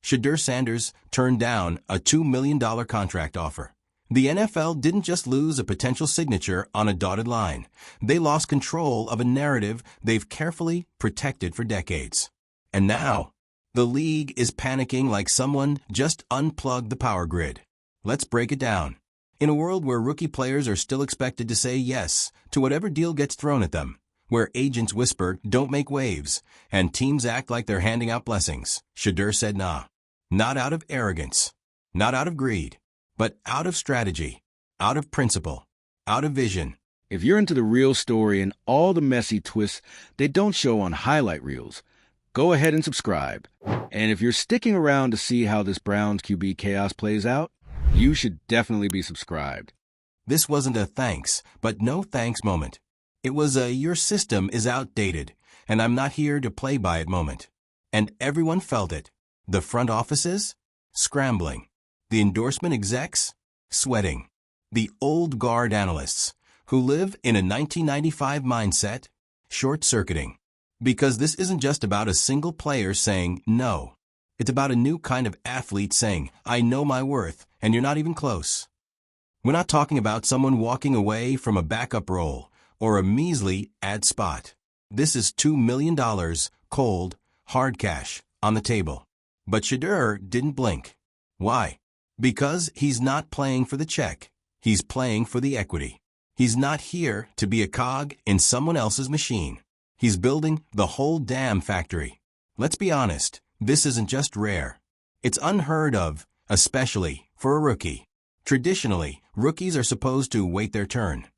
Shedeur Sanders turned down a $2 million contract offer. The NFL didn't just lose a potential signature on a dotted line. They lost control of a narrative they've carefully protected for decades. And now, the league is panicking like someone just unplugged the power grid. Let's break it down. In a world where rookie players are still expected to say yes to whatever deal gets thrown at them, where agents whisper, "Don't make waves," and teams act like they're handing out blessings, Shedeur said nah. Not out of arrogance, not out of greed, but out of strategy, out of principle, out of vision. If you're into the real story and all the messy twists they don't show on highlight reels, go ahead and subscribe. And if you're sticking around to see how this Browns QB chaos plays out, you should definitely be subscribed. This wasn't a thanks, but no thanks moment. It was a your system is outdated, and I'm not here to play by it moment. And everyone felt it. The front offices? Scrambling. The endorsement execs? Sweating. The old guard analysts, who live in a 1995 mindset? Short-circuiting. Because this isn't just about a single player saying no. It's about a new kind of athlete saying, "I know my worth, and you're not even close." We're not talking about someone walking away from a backup role or a measly ad spot. This is $2 million, cold, hard cash, on the table. But Shedeur didn't blink. Why? Because he's not playing for the check. He's playing for the equity. He's not here to be a cog in someone else's machine. He's building the whole damn factory. Let's be honest, this isn't just rare. It's unheard of, especially for a rookie. Traditionally, rookies are supposed to wait their turn.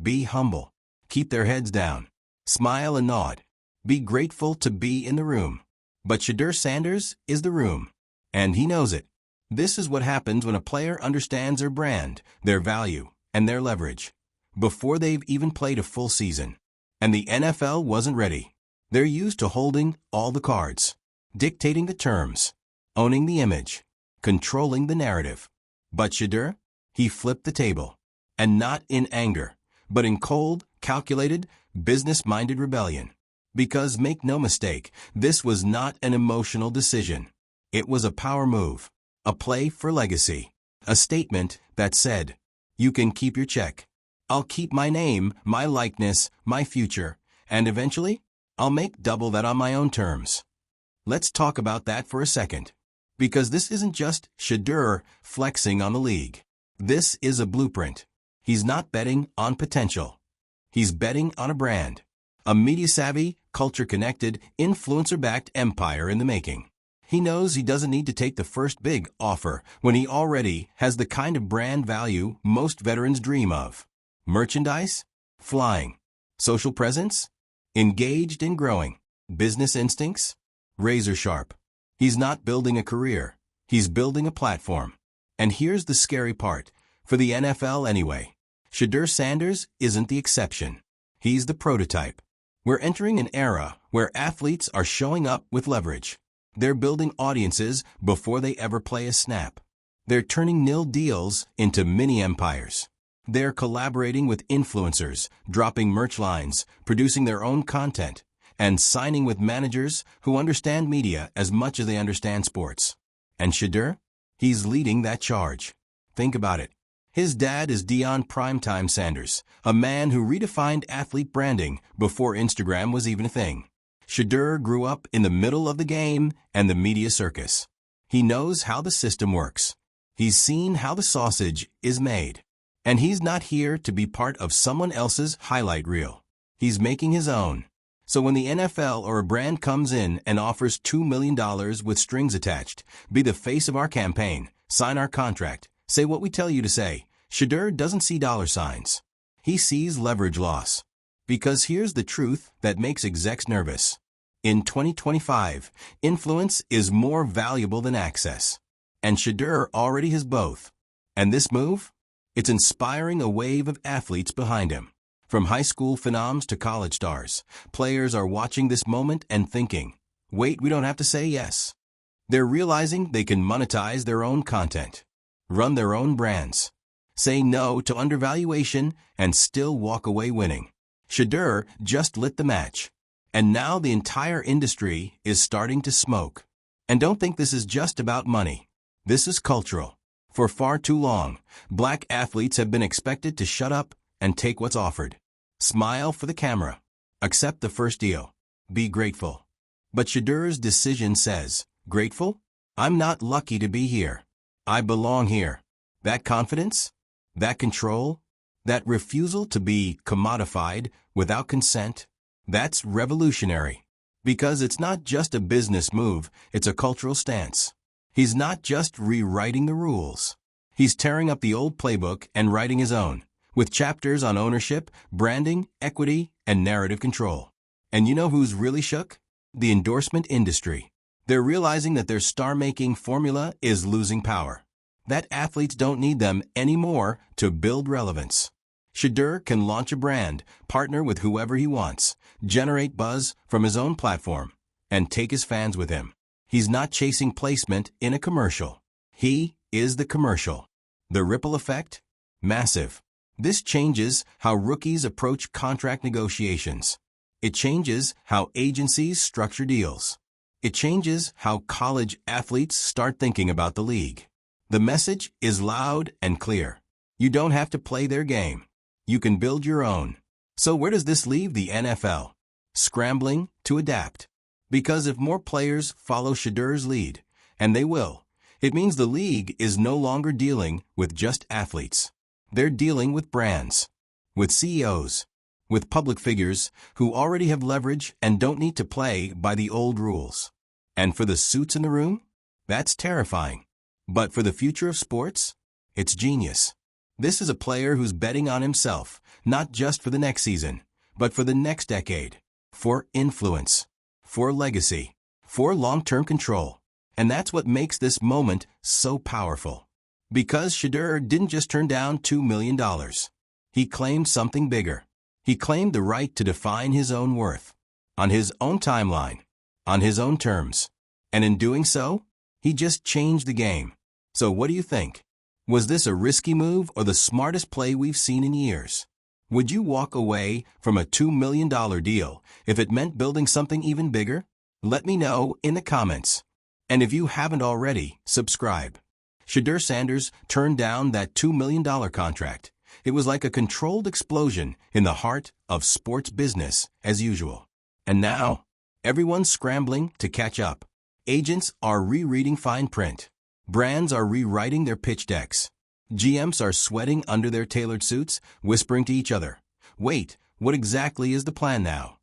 Be humble. Keep their heads down. Smile and nod. Be grateful to be in the room. But Shedeur Sanders is the room. And he knows it. This is what happens when a player understands their brand, their value, and their leverage, before they've even played a full season. And the NFL wasn't ready. They're used to holding all the cards, dictating the terms, owning the image, controlling the narrative. But Shedeur, he flipped the table. And not in anger, but in cold, calculated, business-minded rebellion. Because make no mistake, this was not an emotional decision. It was a power move, a play for legacy, a statement that said, "You can keep your check. I'll keep my name, my likeness, my future, and eventually, I'll make double that on my own terms." Let's talk about that for a second. Because this isn't just Shedeur flexing on the league. This is a blueprint. He's not betting on potential. He's betting on a brand. A media-savvy, culture-connected, influencer-backed empire in the making. He knows he doesn't need to take the first big offer when he already has the kind of brand value most veterans dream of. Merchandise? Flying. Social presence? Engaged and growing. Business instincts? Razor sharp. He's not building a career. He's building a platform. And here's the scary part, for the NFL anyway. Shedeur Sanders isn't the exception. He's the prototype. We're entering an era where athletes are showing up with leverage. They're building audiences before they ever play a snap. They're turning nil deals into mini-empires. They're collaborating with influencers, dropping merch lines, producing their own content, and signing with managers who understand media as much as they understand sports. And Shedeur? He's leading that charge. Think about it. His dad is Deion Primetime Sanders, a man who redefined athlete branding before Instagram was even a thing. Shedeur grew up in the middle of the game and the media circus. He knows how the system works. He's seen how the sausage is made. And he's not here to be part of someone else's highlight reel. He's making his own. So when the NFL or a brand comes in and offers $2 million with strings attached, be the face of our campaign, sign our contract, say what we tell you to say, Shedeur doesn't see dollar signs. He sees leverage loss. Because here's the truth that makes execs nervous. In 2025, influence is more valuable than access. And Shedeur already has both. And this move? It's inspiring a wave of athletes behind him. From high school phenoms to college stars, players are watching this moment and thinking, wait, we don't have to say yes. They're realizing they can monetize their own content, run their own brands, say no to undervaluation, and still walk away winning. Shedeur just lit the match. And now the entire industry is starting to smoke. And don't think this is just about money. This is cultural. For far too long, black athletes have been expected to shut up and take what's offered. Smile for the camera. Accept the first deal. Be grateful. But Shedeur's decision says, grateful? I'm not lucky to be here. I belong here. That confidence? That control? That refusal to be commodified without consent? That's revolutionary. Because it's not just a business move, it's a cultural stance. He's not just rewriting the rules. He's tearing up the old playbook and writing his own, with chapters on ownership, branding, equity, and narrative control. And you know who's really shook? The endorsement industry. They're realizing that their star-making formula is losing power. That athletes don't need them anymore to build relevance. Shedeur can launch a brand, partner with whoever he wants, generate buzz from his own platform, and take his fans with him. He's not chasing placement in a commercial. He is the commercial. The ripple effect? Massive. This changes how rookies approach contract negotiations. It changes how agencies structure deals. It changes how college athletes start thinking about the league. The message is loud and clear. You don't have to play their game. You can build your own. So where does this leave the NFL? Scrambling to adapt. Because if more players follow Shedeur's lead, and they will, it means the league is no longer dealing with just athletes. They're dealing with brands, with CEOs, with public figures who already have leverage and don't need to play by the old rules. And for the suits in the room, that's terrifying. But for the future of sports, it's genius. This is a player who's betting on himself, not just for the next season, but for the next decade. For influence, for legacy, for long-term control. And that's what makes this moment so powerful. Because Shedeur didn't just turn down $2 million. He claimed something bigger. He claimed the right to define his own worth, on his own timeline, on his own terms. And in doing so, he just changed the game. So what do you think? Was this a risky move or the smartest play we've seen in years? Would you walk away from a $2 million deal if it meant building something even bigger? Let me know in the comments. And if you haven't already, subscribe. Shedeur Sanders turned down that $2 million contract. It was like a controlled explosion in the heart of sports business, as usual. And now, everyone's scrambling to catch up. Agents are rereading fine print. Brands are rewriting their pitch decks. GMs are sweating under their tailored suits, whispering to each other, wait, what exactly is the plan now?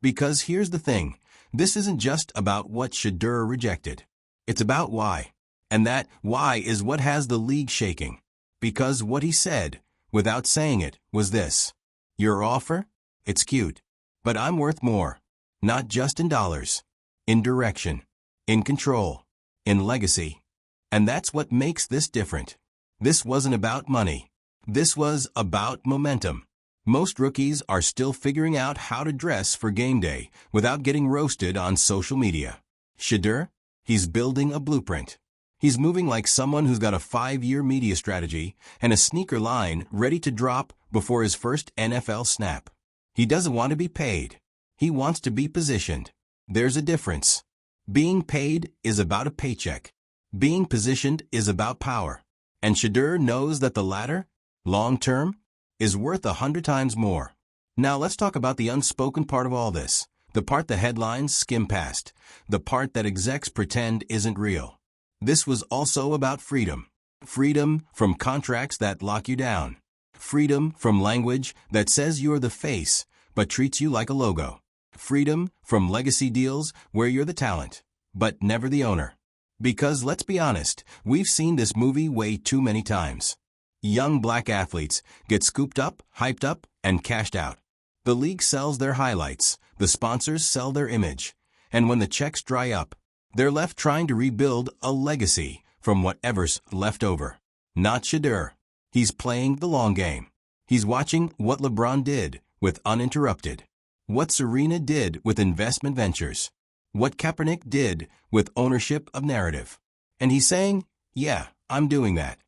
Because here's the thing, this isn't just about what Shedeur rejected. It's about why. And that why is what has the league shaking. Because what he said, without saying it, was this. Your offer? It's cute. But I'm worth more. Not just in dollars. In direction. In control. In legacy. And that's what makes this different. This wasn't about money. This was about momentum. Most rookies are still figuring out how to dress for game day without getting roasted on social media. Shedeur? He's building a blueprint. He's moving like someone who's got a 5-year media strategy and a sneaker line ready to drop before his first NFL snap. He doesn't want to be paid. He wants to be positioned. There's a difference. Being paid is about a paycheck. Being positioned is about power. And Shedeur knows that the latter, long-term, is worth 100 times more. Now let's talk about the unspoken part of all this. The part the headlines skim past. The part that execs pretend isn't real. This was also about freedom. Freedom from contracts that lock you down. Freedom from language that says you're the face, but treats you like a logo. Freedom from legacy deals where you're the talent, but never the owner. Because let's be honest, we've seen this movie way too many times. Young black athletes get scooped up, hyped up, and cashed out. The league sells their highlights, the sponsors sell their image, and when the checks dry up, they're left trying to rebuild a legacy from whatever's left over. Not Shedeur. He's playing the long game. He's watching what LeBron did with Uninterrupted, what Serena did with investment ventures, what Kaepernick did with ownership of narrative. And he's saying, yeah, I'm doing that.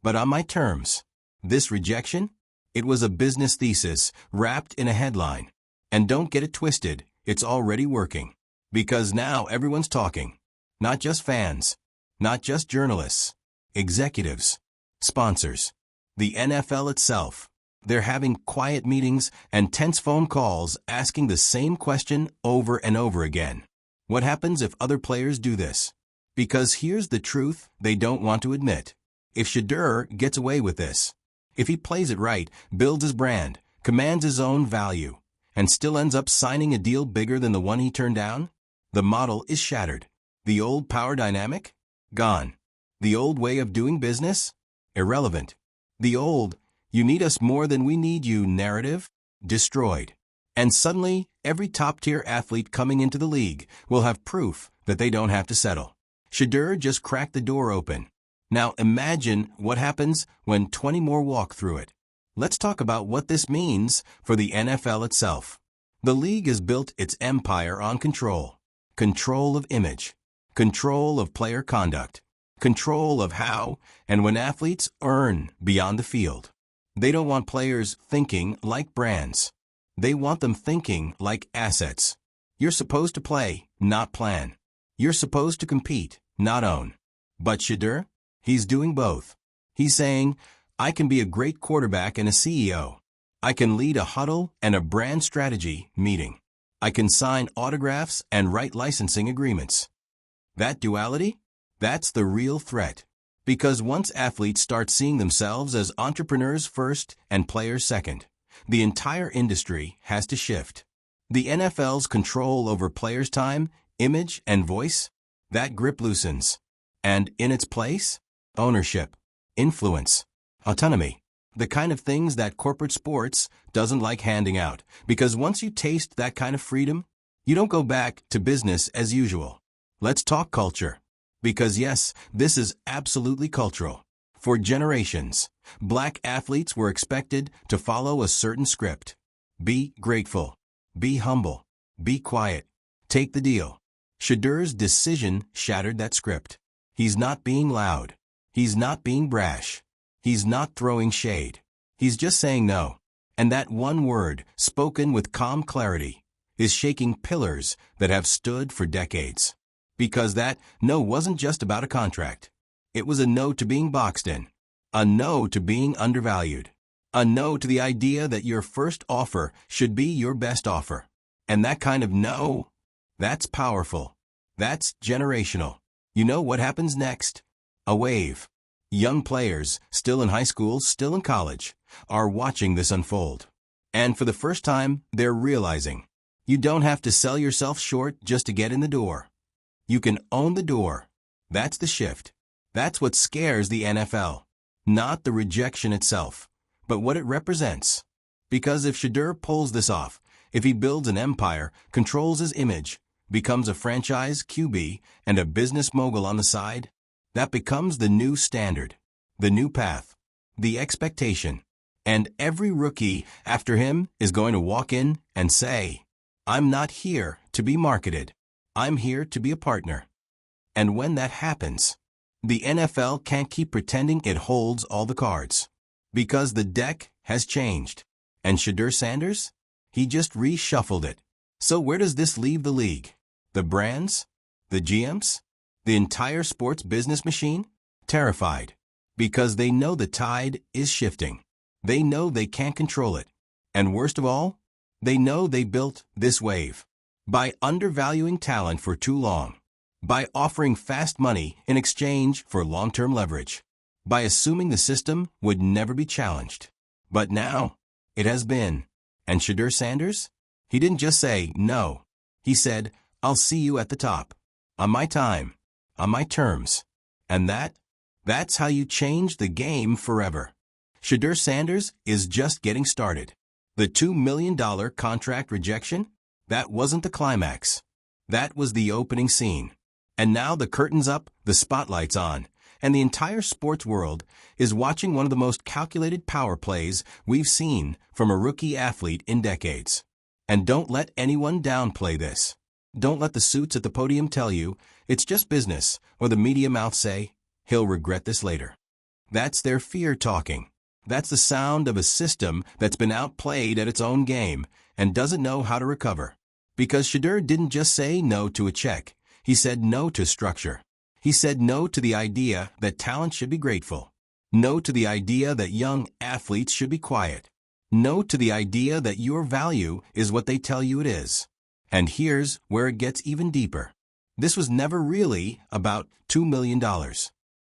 But on my terms. This rejection? It was a business thesis wrapped in a headline. And don't get it twisted, it's already working. Because now everyone's talking. Not just fans. Not just journalists. Executives. Sponsors. The NFL itself. They're having quiet meetings and tense phone calls asking the same question over and over again. What happens if other players do this? Because here's the truth they don't want to admit. If Shedeur gets away with this, if he plays it right, builds his brand, commands his own value, and still ends up signing a deal bigger than the one he turned down, the model is shattered. The old power dynamic? Gone. The old way of doing business? Irrelevant. The old, you need us more than we need you narrative? Destroyed. And suddenly, every top-tier athlete coming into the league will have proof that they don't have to settle. Shedeur just cracked the door open. Now imagine what happens when 20 more walk through it. Let's talk about what this means for the NFL itself. The league has built its empire on control. Control of image. Control of player conduct. Control of how and when athletes earn beyond the field. They don't want players thinking like brands. They want them thinking like assets. You're supposed to play, not plan. You're supposed to compete, not own. But Shedeur? He's doing both. He's saying, I can be a great quarterback and a CEO. I can lead a huddle and a brand strategy meeting. I can sign autographs and write licensing agreements. That duality? That's the real threat. Because once athletes start seeing themselves as entrepreneurs first and players second, the entire industry has to shift. The NFL's control over players' time, image, and voice, that grip loosens. And in its place, ownership, influence, autonomy, the kind of things that corporate sports doesn't like handing out. Because once you taste that kind of freedom, you don't go back to business as usual. Let's talk culture. Because yes, this is absolutely cultural. For generations, black athletes were expected to follow a certain script. Be grateful. Be humble. Be quiet. Take the deal. Shedeur's decision shattered that script. He's not being loud. He's not being brash. He's not throwing shade. He's just saying no. And that one word, spoken with calm clarity, is shaking pillars that have stood for decades. Because that no wasn't just about a contract. It was a no to being boxed in. A no to being undervalued. A no to the idea that your first offer should be your best offer. And that kind of no, that's powerful. That's generational. You know what happens next? A wave. Young players, still in high school, still in college, are watching this unfold. And for the first time, they're realizing, you don't have to sell yourself short just to get in the door. You can own the door. That's the shift. That's what scares the NFL. Not the rejection itself, but what it represents. Because if Shedeur pulls this off, if he builds an empire, controls his image, becomes a franchise QB and a business mogul on the side, that becomes the new standard, the new path, the expectation. And every rookie after him is going to walk in and say, I'm not here to be marketed. I'm here to be a partner. And when that happens, the NFL can't keep pretending it holds all the cards. Because the deck has changed. And Shedeur Sanders? He just reshuffled it. So where does this leave the league? The brands? The GMs? The entire sports business machine? Terrified. Because they know the tide is shifting. They know they can't control it. And worst of all, they know they built this wave. By undervaluing talent for too long. By offering fast money in exchange for long-term leverage. By assuming the system would never be challenged. But now, it has been. And Shedeur Sanders? He didn't just say no. He said, I'll see you at the top. On my time. On my terms. And that's how you change the game forever. Shedeur Sanders is just getting started. The $2 million contract rejection? That wasn't the climax. That was the opening scene. And now the curtain's up, the spotlight's on, and the entire sports world is watching one of the most calculated power plays we've seen from a rookie athlete in decades. And don't let anyone downplay this. Don't let the suits at the podium tell you it's just business, or the media mouth say, he'll regret this later. That's their fear talking. That's the sound of a system that's been outplayed at its own game and doesn't know how to recover. Because Shedeur didn't just say no to a check. He said no to structure. He said no to the idea that talent should be grateful. No to the idea that young athletes should be quiet. No to the idea that your value is what they tell you it is. And here's where it gets even deeper. This was never really about $2 million.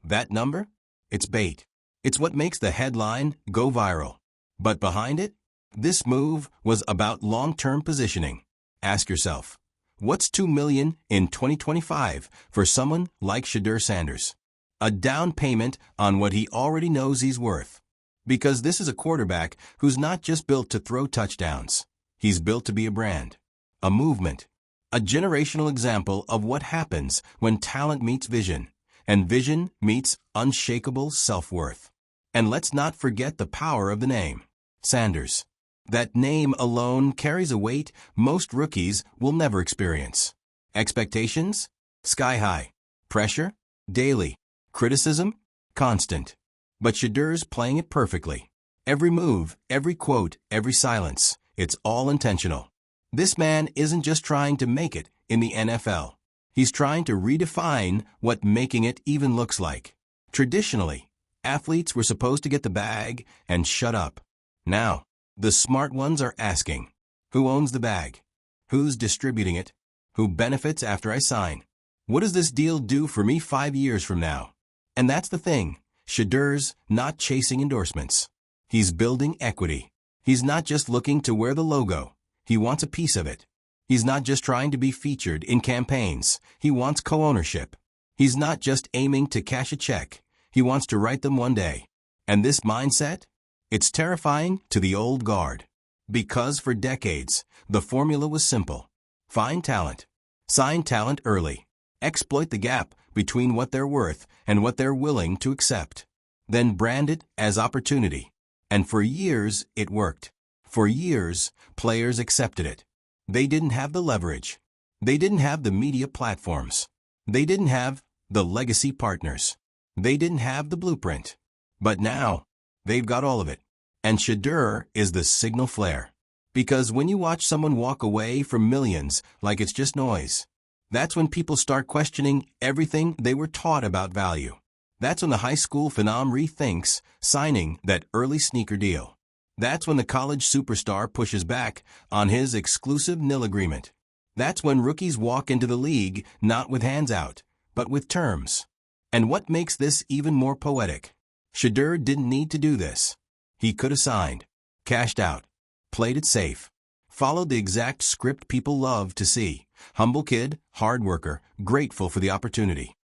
That number? It's bait. It's what makes the headline go viral. But behind it, this move was about long-term positioning. Ask yourself, what's $2 million in 2025 for someone like Shedeur Sanders? A down payment on what he already knows he's worth. Because this is a quarterback who's not just built to throw touchdowns. He's built to be a brand, a movement, a generational example of what happens when talent meets vision, and vision meets unshakable self-worth. And let's not forget the power of the name, Sanders. That name alone carries a weight most rookies will never experience. Expectations? Sky high. Pressure? Daily. Criticism? Constant. But Shedeur's playing it perfectly. Every move, every quote, every silence, it's all intentional. This man isn't just trying to make it in the NFL. He's trying to redefine what making it even looks like. Traditionally, athletes were supposed to get the bag and shut up. Now, the smart ones are asking, who owns the bag? Who's distributing it? Who benefits after I sign? What does this deal do for me 5 years from now? And that's the thing. Shedeur's not chasing endorsements. He's building equity. He's not just looking to wear the logo. He wants a piece of it. He's not just trying to be featured in campaigns. He wants co-ownership. He's not just aiming to cash a check. He wants to write them one day. And this mindset? It's terrifying to the old guard. Because for decades, the formula was simple. Find talent. Sign talent early. Exploit the gap between what they're worth and what they're willing to accept. Then brand it as opportunity. And for years, it worked. For years, players accepted it. They didn't have the leverage. They didn't have the media platforms. They didn't have the legacy partners. They didn't have the blueprint. But now, they've got all of it. And Shedeur is the signal flare. Because when you watch someone walk away from millions like it's just noise, that's when people start questioning everything they were taught about value. That's when the high school phenom rethinks signing that early sneaker deal. That's when the college superstar pushes back on his exclusive nil agreement. That's when rookies walk into the league not with hands out, but with terms. And what makes this even more poetic? Shedeur didn't need to do this. He could have signed, cashed out, played it safe, followed the exact script people love to see. Humble kid, hard worker, grateful for the opportunity.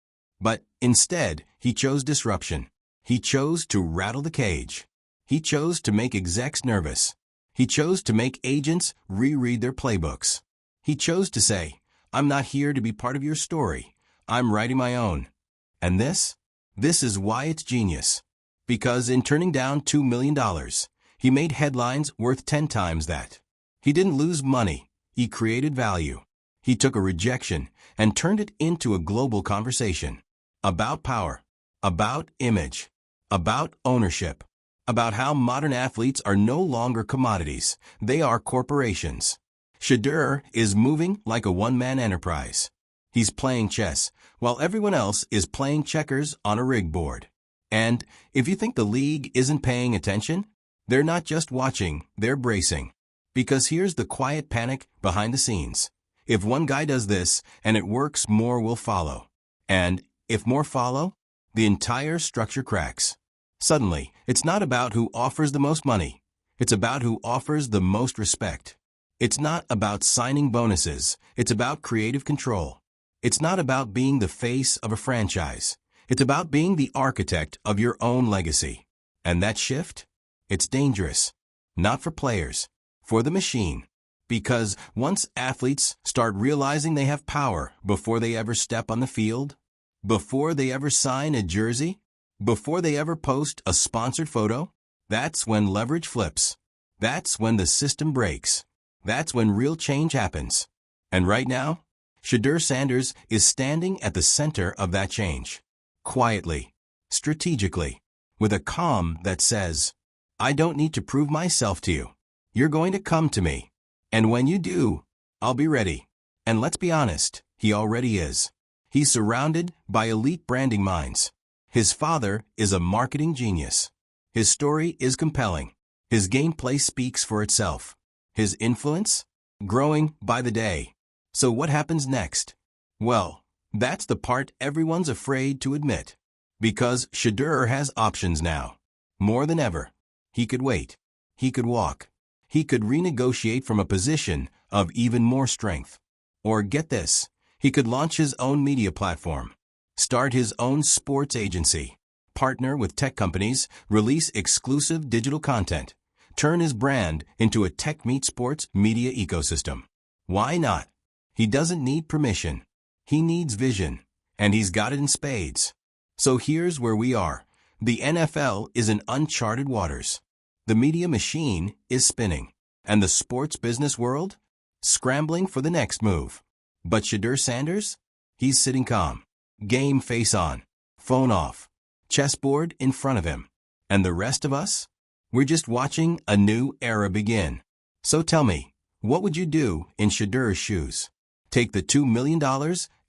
But instead, he chose disruption. He chose to rattle the cage. He chose to make execs nervous. He chose to make agents reread their playbooks. He chose to say, I'm not here to be part of your story. I'm writing my own. And this is why it's genius. Because in turning down $2 million, he made headlines worth 10 times that. He didn't lose money. He created value. He took a rejection and turned it into a global conversation. About power, about image, about ownership, about how modern athletes are no longer commodities. They are corporations. Shedeur is moving like a one-man enterprise. He's playing chess, while everyone else is playing checkers on a rig board. And if you think the league isn't paying attention, they're not just watching, they're bracing. Because here's the quiet panic behind the scenes. If one guy does this and it works, more will follow. And if more follow, the entire structure cracks. Suddenly, it's not about who offers the most money. It's about who offers the most respect. It's not about signing bonuses. It's about creative control. It's not about being the face of a franchise. It's about being the architect of your own legacy. And that shift? It's dangerous. Not for players, for the machine. Because once athletes start realizing they have power before they ever step on the field, before they ever sign a jersey, before they ever post a sponsored photo, that's when leverage flips. That's when the system breaks. That's when real change happens. And right now, Shedeur Sanders is standing at the center of that change. Quietly, strategically, with a calm that says, I don't need to prove myself to you. You're going to come to me. And when you do, I'll be ready. And let's be honest, he already is. He's surrounded by elite branding minds. His father is a marketing genius. His story is compelling. His gameplay speaks for itself. His influence? Growing by the day. So what happens next? Well, that's the part everyone's afraid to admit. Because Shedeur has options now. More than ever. He could wait. He could walk. He could renegotiate from a position of even more strength. Or get this, he could launch his own media platform, start his own sports agency, partner with tech companies, release exclusive digital content, turn his brand into a tech-meets-sports media ecosystem. Why not? He doesn't need permission. He needs vision, and he's got it in spades. So here's where we are. The NFL is in uncharted waters. The media machine is spinning, and the sports business world? Scrambling for the next move. But Shedeur Sanders? He's sitting calm. Game face on. Phone off. Chessboard in front of him. And the rest of us? We're just watching a new era begin. So tell me, what would you do in Shedeur's shoes? Take the $2 million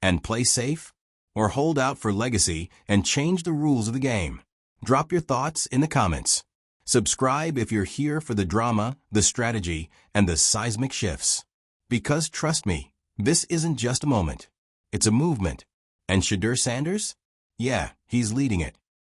and play safe? Or hold out for legacy and change the rules of the game? Drop your thoughts in the comments. Subscribe if you're here for the drama, the strategy, and the seismic shifts. Because trust me, this isn't just a moment. It's a movement. And Shedeur Sanders? Yeah, he's leading it.